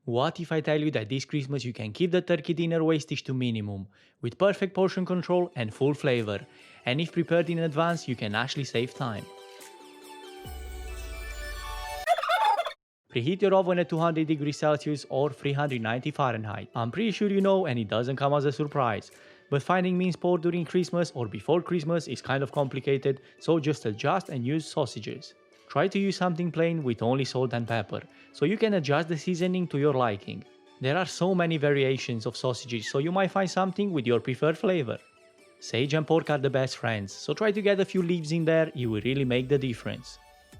What if I tell you that this Christmas you can keep the turkey dinner wastage to minimum, with perfect portion control and full flavor, and if prepared in advance you can actually save time. Preheat your oven at 200 degrees Celsius or 390 Fahrenheit. I'm pretty sure you know and it doesn't come as a surprise. But finding minced pork during Christmas or before Christmas is kind of complicated, so just adjust and use sausages. Try to use something plain with only salt and pepper, so you can adjust the seasoning to your liking. There are so many variations of sausages, so you might find something with your preferred flavor. Sage and pork are the best friends, so try to get a few leaves in there, it will really make the difference.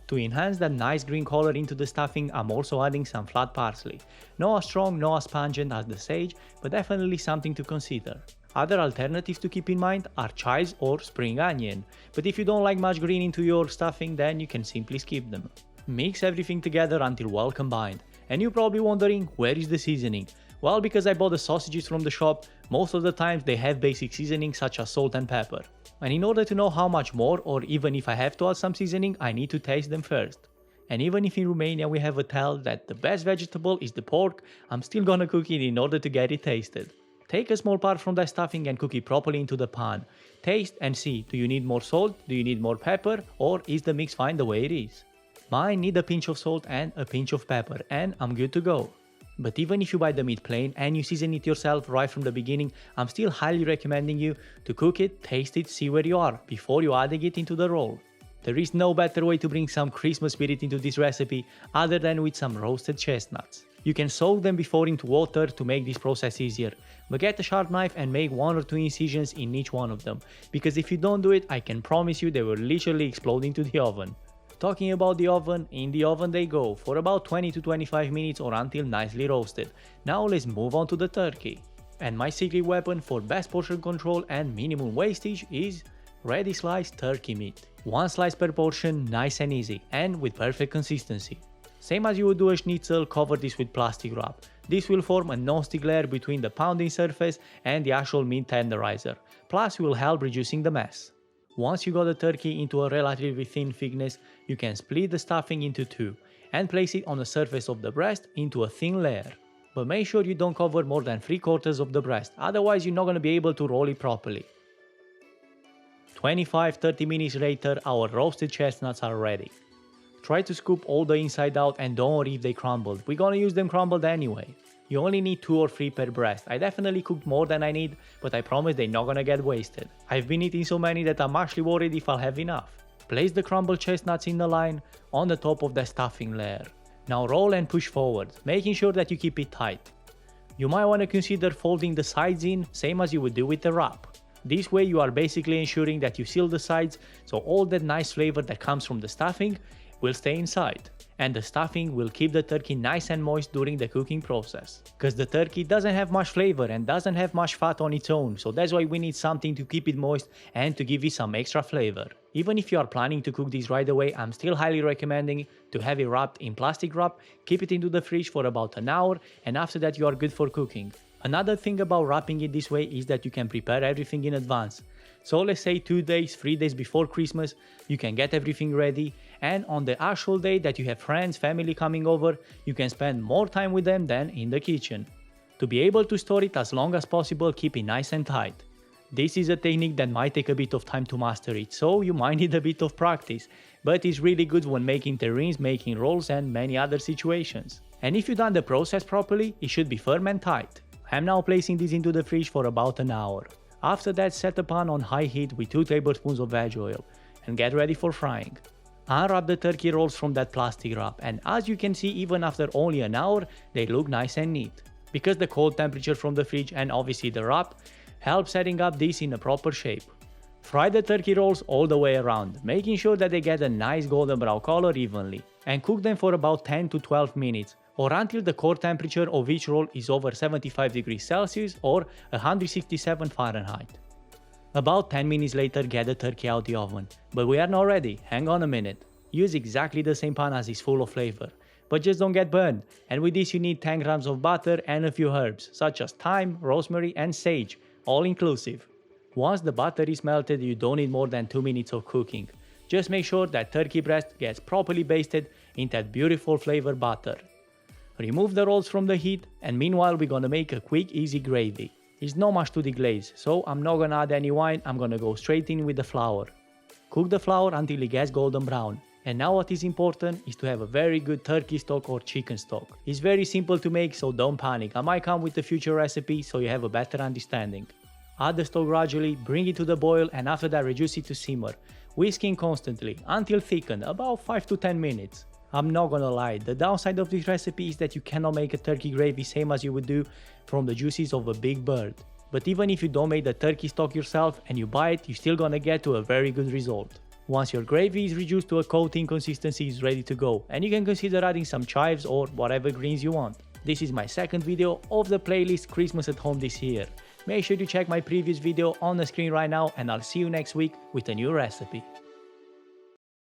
To enhance that nice green color into the stuffing, I'm also adding some flat parsley. Not as strong, not as pungent as the sage, but definitely something to consider. Other alternatives to keep in mind are chives or spring onion, but if you don't like much green into your stuffing, then you can simply skip them. Mix everything together until well combined. And you're probably wondering, where is the seasoning? Well, because I bought the sausages from the shop, most of the times they have basic seasoning such as salt and pepper. And in order to know how much more or even if I have to add some seasoning, I need to taste them first. And even if in Romania we have a tell that the best vegetable is the pork, I'm still gonna cook it in order to get it tasted. Take a small part from that stuffing and cook it properly into the pan. Taste and see, do you need more salt, do you need more pepper, or is the mix fine the way it is? Mine need a pinch of salt and a pinch of pepper, and I'm good to go. But even if you buy the meat plain and you season it yourself right from the beginning, I'm still highly recommending you to cook it, taste it, see where you are before you adding it into the roll. There is no better way to bring some Christmas spirit into this recipe other than with some roasted chestnuts. You can soak them before into water to make this process easier, but get a sharp knife and make 1 or 2 incisions in each one of them, because if you don't do it, I can promise you they will literally explode into the oven. Talking about the oven, in the oven they go for about 20 to 25 minutes or until nicely roasted. Now let's move on to the turkey. And my secret weapon for best portion control and minimum wastage is ready sliced turkey meat. 1 slice per portion, nice and easy, and with perfect consistency. Same as you would do a schnitzel, cover this with plastic wrap. This will form a non-stick layer between the pounding surface and the actual meat tenderizer, plus will help reducing the mess. Once you got the turkey into a relatively thin thickness, you can split the stuffing into 2 and place it on the surface of the breast into a thin layer. But make sure you don't cover more than 3/4 of the breast, otherwise you're not going to be able to roll it properly. 25-30 minutes later, our roasted chestnuts are ready. Try to scoop all the inside out and don't worry if they crumbled, we're gonna use them crumbled anyway. You only need 2 or 3 per breast. I definitely cooked more than I need, but I promise they're not gonna get wasted. I've been eating so many that I'm actually worried if I'll have enough. Place the crumbled chestnuts in a line on the top of the stuffing layer. Now roll and push forward, making sure that you keep it tight. You might want to consider folding the sides in, same as you would do with the wrap. This way you are basically ensuring that you seal the sides, so all that nice flavor that comes from the stuffing will stay inside, and the stuffing will keep the turkey nice and moist during the cooking process. Cause the turkey doesn't have much flavor and doesn't have much fat on its own, so that's why we need something to keep it moist and to give it some extra flavor. Even if you are planning to cook this right away, I'm still highly recommending to have it wrapped in plastic wrap, keep it into the fridge for about an hour, and after that you are good for cooking. Another thing about wrapping it this way is that you can prepare everything in advance. So let's say 2 days, 3 days before Christmas, you can get everything ready, and on the actual day that you have friends, family coming over, you can spend more time with them than in the kitchen. To be able to store it as long as possible, keep it nice and tight. This is a technique that might take a bit of time to master it, so you might need a bit of practice, but it's really good when making terrines, making rolls and many other situations. And if you've done the process properly, it should be firm and tight. I'm now placing this into the fridge for about an hour. After that, set a pan on high heat with 2 tablespoons of veg oil and get ready for frying. Unwrap the turkey rolls from that plastic wrap, and as you can see, even after only an hour, they look nice and neat. Because the cold temperature from the fridge and obviously the wrap help setting up this in a proper shape. Fry the turkey rolls all the way around, making sure that they get a nice golden brown color evenly, and cook them for about 10 to 12 minutes, or until the core temperature of each roll is over 75 degrees Celsius or 167 Fahrenheit. About 10 minutes later, get the turkey out the oven. But we are not ready, hang on a minute. Use exactly the same pan as is full of flavor, but just don't get burned, and with this you need 10 grams of butter and a few herbs, such as thyme, rosemary and sage, all inclusive. Once the butter is melted, you don't need more than 2 minutes of cooking. Just make sure that turkey breast gets properly basted in that beautiful flavor butter. Remove the rolls from the heat, and meanwhile we're gonna make a quick easy gravy. There's not much to deglaze, so I'm not gonna add any wine, I'm gonna go straight in with the flour. Cook the flour until it gets golden brown. And now what is important is to have a very good turkey stock or chicken stock. It's very simple to make, so don't panic. I might come with a future recipe so you have a better understanding. Add the stock gradually, bring it to the boil, and after that reduce it to simmer, whisking constantly until thickened, about 5 to 10 minutes. I'm not gonna lie, the downside of this recipe is that you cannot make a turkey gravy same as you would do from the juices of a big bird. But even if you don't make the turkey stock yourself and you buy it, you're still gonna get to a very good result. Once your gravy is reduced to a coating consistency, it's ready to go, and you can consider adding some chives or whatever greens you want. This is my second video of the playlist Christmas at Home this year. Make sure to check my previous video on the screen right now, and I'll see you next week with a new recipe.